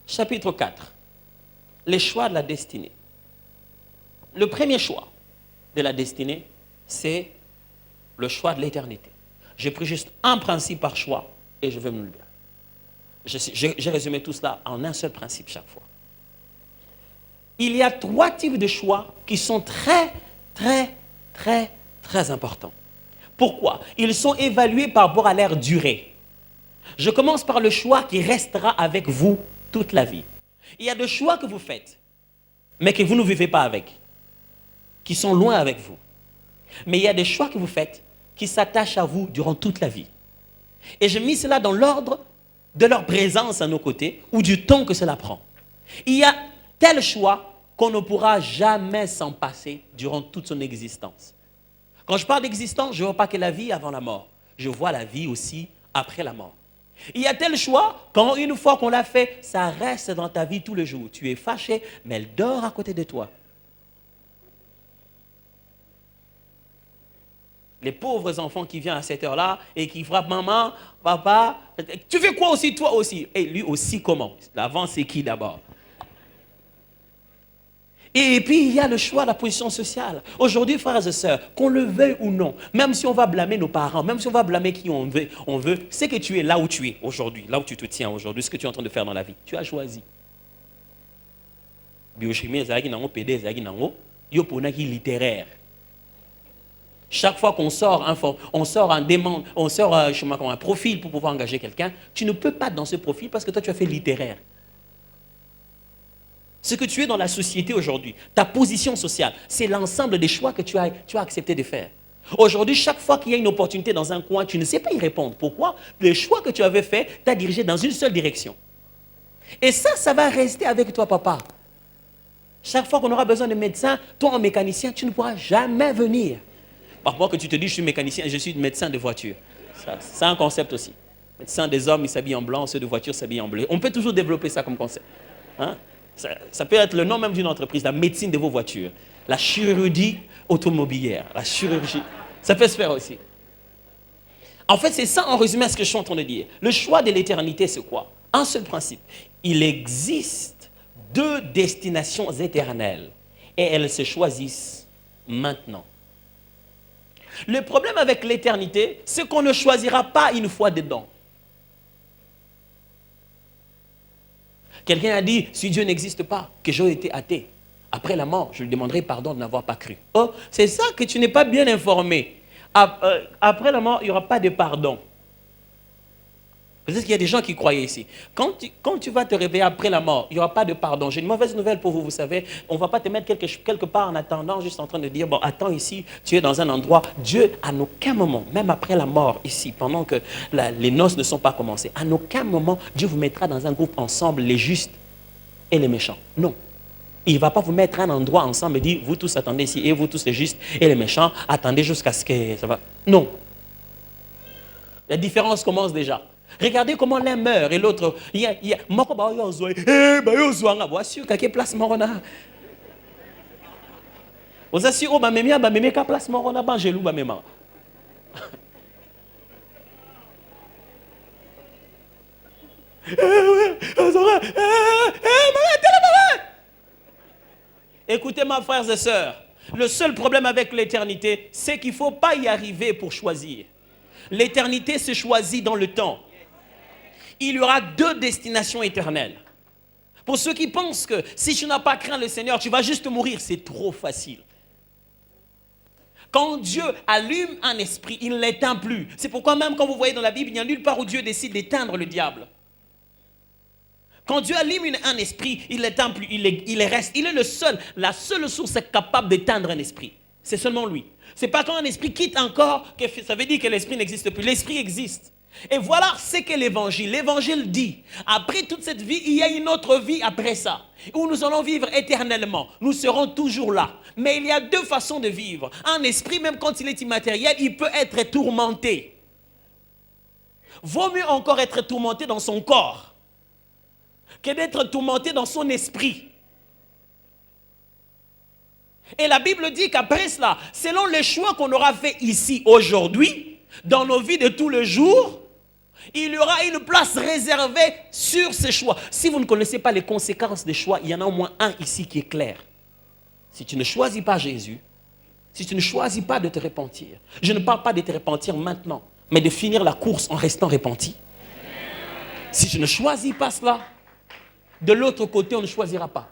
Chapitre 4. Les choix de la destinée. Le premier choix de la destinée, c'est le choix de l'éternité. J'ai pris juste un principe par choix et je vais me le dire. J'ai résumé tout cela en un seul principe chaque fois. Il y a 3 types de choix qui sont très importants. Pourquoi? Ils sont évalués par rapport à leur durée. Je commence par le choix qui restera avec vous toute la vie. Il y a des choix que vous faites, mais que vous ne vivez pas avec, qui sont loin avec vous. Mais il y a des choix que vous faites qui s'attachent à vous durant toute la vie. Et j'ai mis cela dans l'ordre de leur présence à nos côtés ou du temps que cela prend. Il y a tel choix qu'on ne pourra jamais s'en passer durant toute son existence. Quand je parle d'existence, je ne vois pas que la vie avant la mort. Je vois la vie aussi après la mort. Il y a tel choix, quand une fois qu'on l'a fait, ça reste dans ta vie tous les jours. Tu es fâché, mais elle dort à côté de toi. Les pauvres enfants qui viennent à cette heure-là et qui frappent maman, papa, tu fais quoi aussi, toi aussi? Et lui aussi comment? L'avant, c'est qui d'abord? Et puis, il y a le choix de la position sociale. Aujourd'hui, frères et sœurs, qu'on le veuille ou non, même si on va blâmer nos parents, même si on va blâmer qui on veut, c'est que tu es là où tu es aujourd'hui, là où tu te tiens aujourd'hui, ce que tu es en train de faire dans la vie. Tu as choisi. Biochimie, littéraire. Chaque fois qu'on sort un profil pour pouvoir engager quelqu'un, tu ne peux pas dans ce profil parce que toi, tu as fait littéraire. Ce que tu es dans la société aujourd'hui, ta position sociale, c'est l'ensemble des choix que tu as accepté de faire. Aujourd'hui, chaque fois qu'il y a une opportunité dans un coin, tu ne sais pas y répondre. Pourquoi? Le choix que tu avais fait t'a dirigé dans une seule direction. Et ça va rester avec toi, papa. Chaque fois qu'on aura besoin de médecin, toi en mécanicien, tu ne pourras jamais venir. Parfois que tu te dis, je suis mécanicien et je suis médecin de voiture. C'est un concept aussi. Médecin des hommes, ils s'habillent en blanc, ceux de voiture s'habillent en bleu. On peut toujours développer ça comme concept. Hein? Ça peut être le nom même d'une entreprise, la médecine de vos voitures, la chirurgie automobilière, la chirurgie. Ça peut se faire aussi. En fait, c'est ça en résumé ce que je suis en train de dire. Le choix de l'éternité, c'est quoi? Un seul principe. Il existe 2 destinations éternelles et elles se choisissent maintenant. Le problème avec l'éternité, c'est qu'on ne choisira pas une fois dedans. Quelqu'un a dit, si Dieu n'existe pas, que j'aurais été athée. Après la mort, je lui demanderai pardon de n'avoir pas cru. Oh, c'est ça que tu n'es pas bien informé. Après la mort, il n'y aura pas de pardon. Peut-être qu'il y a des gens qui croyaient ici. Quand tu vas te réveiller après la mort, il n'y aura pas de pardon. J'ai une mauvaise nouvelle pour vous, vous savez. On ne va pas te mettre quelque part en attendant, juste en train de dire, bon, attends ici, tu es dans un endroit. Dieu, à aucun moment, même après la mort ici, pendant que les noces ne sont pas commencées, à aucun moment, Dieu vous mettra dans un groupe ensemble, les justes et les méchants. Non. Il ne va pas vous mettre à un endroit ensemble et dire, vous tous attendez ici, et vous tous les justes et les méchants, attendez jusqu'à ce que ça va. Non. La différence commence déjà. Regardez comment l'un meurt et l'autre. Écoutez, mes frères et sœurs, le seul problème avec l'éternité, c'est qu'il ne faut pas y arriver pour choisir. L'éternité se choisit dans le temps. Il y aura 2 destinations éternelles. Pour ceux qui pensent que si tu n'as pas craint le Seigneur, tu vas juste mourir, c'est trop facile. Quand Dieu allume un esprit, il ne l'éteint plus. C'est pourquoi même quand vous voyez dans la Bible, il n'y a nulle part où Dieu décide d'éteindre le diable. Quand Dieu allume un esprit, il ne l'éteint plus, il reste. Il est la seule source capable d'éteindre un esprit. C'est seulement lui. Ce n'est pas quand un esprit quitte encore que ça veut dire que l'esprit n'existe plus. L'esprit existe. Et voilà ce qu'est l'évangile. L'évangile dit, après toute cette vie, il y a une autre vie après ça, où nous allons vivre éternellement. Nous serons toujours là. Mais il y a 2 façons de vivre. Un esprit, même quand il est immatériel, il peut être tourmenté. Vaut mieux encore être tourmenté dans son corps que d'être tourmenté dans son esprit. Et la Bible dit qu'après cela, selon les choix qu'on aura fait ici aujourd'hui, dans nos vies de tous les jours, il y aura une place réservée sur ces choix. Si vous ne connaissez pas les conséquences des choix, il y en a au moins un ici qui est clair. Si tu ne choisis pas Jésus, si tu ne choisis pas de te repentir, je ne parle pas de te repentir maintenant, mais de finir la course en restant repenti. Si tu ne choisis pas cela, de l'autre côté, on ne choisira pas.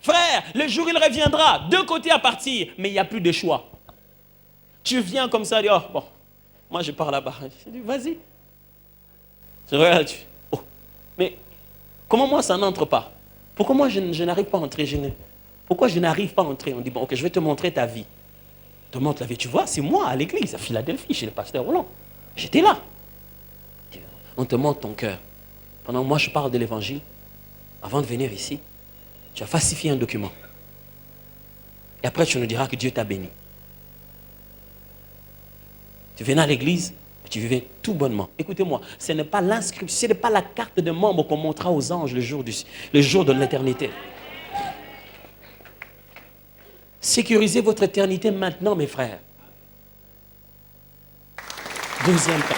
Frère, le jour il reviendra, deux côtés à partir, mais il n'y a plus de choix. Tu viens comme ça, dis, oh, bon, moi je pars là-bas. Je dis, vas-y. Je regarde, oh, mais comment moi ça n'entre pas? Pourquoi moi je n'arrive pas à entrer? Pourquoi je n'arrive pas à entrer? On dit, bon, ok, je vais te montrer ta vie. Je te montre la vie. Tu vois, c'est moi à l'église, à Philadelphie, chez le pasteur Roland. J'étais là. On te montre ton cœur. Pendant que moi je parle de l'évangile, avant de venir ici, tu as falsifié un document. Et après, tu nous diras que Dieu t'a béni. Tu venais à l'église, tu vivais tout bonnement. Écoutez-moi, ce n'est pas l'inscription, ce n'est pas la carte de membre qu'on montrera aux anges le jour de l'éternité. Sécurisez votre éternité maintenant, mes frères. Deuxième point.